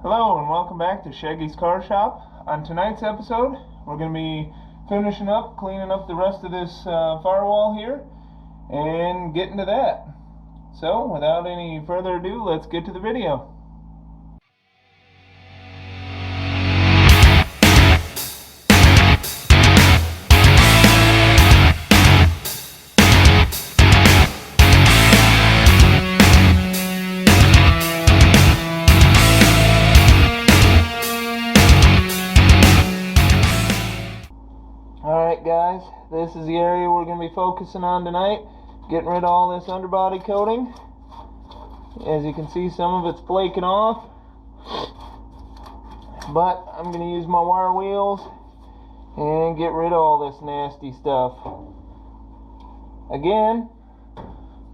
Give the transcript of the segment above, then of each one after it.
Hello and welcome back to Shaggy's Car Shop. On tonight's episode, we're going to be finishing up, cleaning up the rest of this firewall here and getting to that. So, without any further ado, let's get to the video. Alright guys, this is the area we're going to be focusing on tonight. Getting rid of all this underbody coating. As you can see, some of it's flaking off. But I'm going to use my wire wheels and get rid of all this nasty stuff. Again,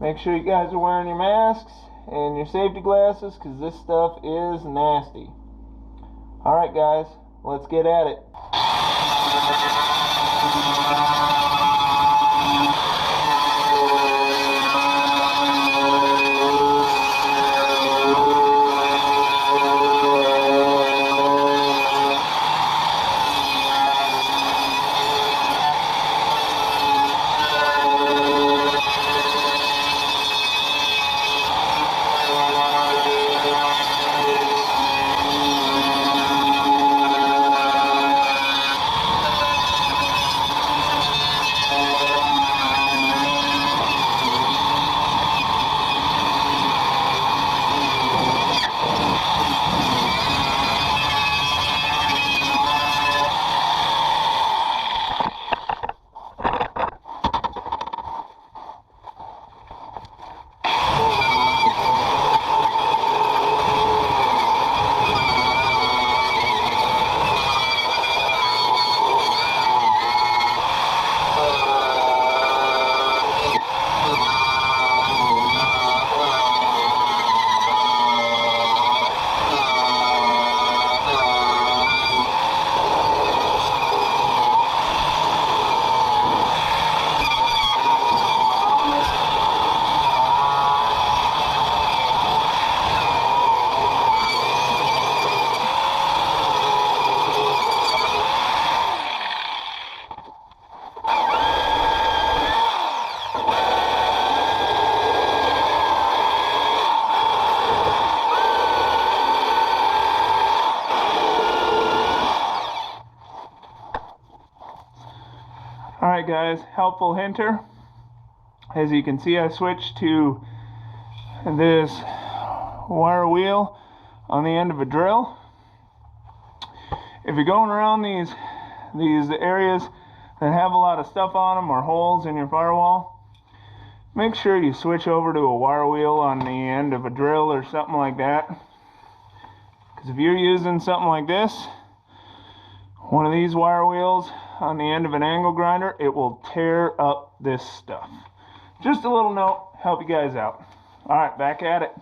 make sure you guys are wearing your masks and your safety glasses because this stuff is nasty. Alright guys, let's get at it. Alright guys, helpful hinter. As you can see, I switched to this wire wheel on the end of a drill. If you're going around these areas that have a lot of stuff on them or holes in your firewall, make sure you switch over to a wire wheel on the end of a drill or something like that. Because if you're using something like this, one of these wire wheels on the end of an angle grinder, it will tear up this stuff. Just a little note, help you guys out. Alright, back at it.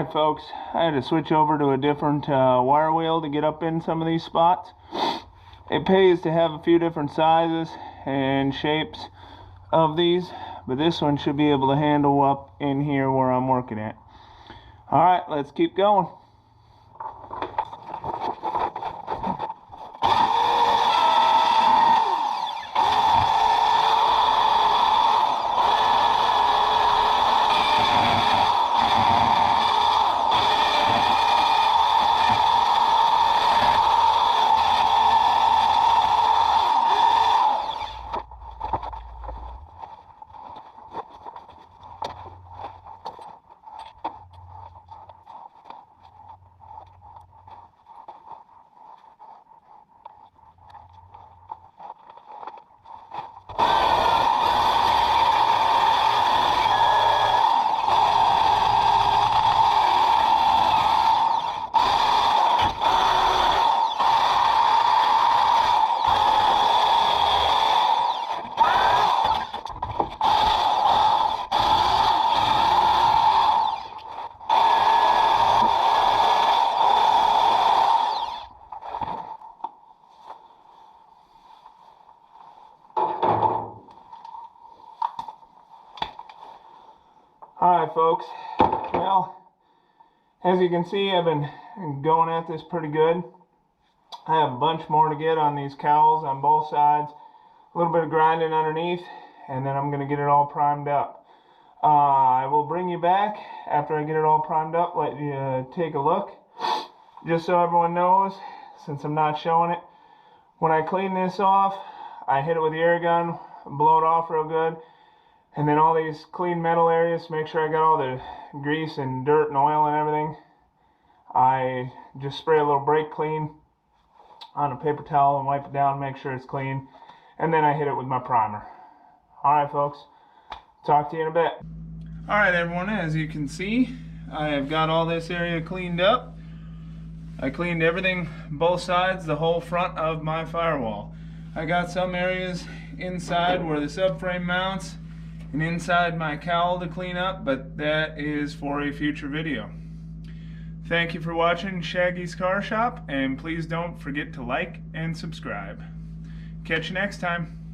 Alright folks, I had to switch over to a different wire wheel to get up in some of these spots. It pays to have a few different sizes and shapes of these, but this one should be able to handle up in here where I'm working at. Alright, let's keep going. Alright folks, well, as you can see, I've been going at this pretty good. I have a bunch more to get on these cowls on both sides, a little bit of grinding underneath, and then I'm going to get it all primed up. I will bring you back after I get it all primed up, let you take a look, just so everyone knows, since I'm not showing it. When I clean this off, I hit it with the air gun, blow it off real good. And then all these clean metal areas, make sure I got all the grease and dirt and oil and everything. I just spray a little brake clean on a paper towel and wipe it down, make sure it's clean. And then I hit it with my primer. Alright folks, talk to you in a bit. Alright everyone, as you can see, I have got all this area cleaned up. I cleaned everything, both sides, the whole front of my firewall. I got some areas inside where the subframe mounts and inside my cowl to clean up, but that is for a future video. Thank you for watching Shaggy's Car Shop, and please don't forget to like and subscribe. Catch you next time.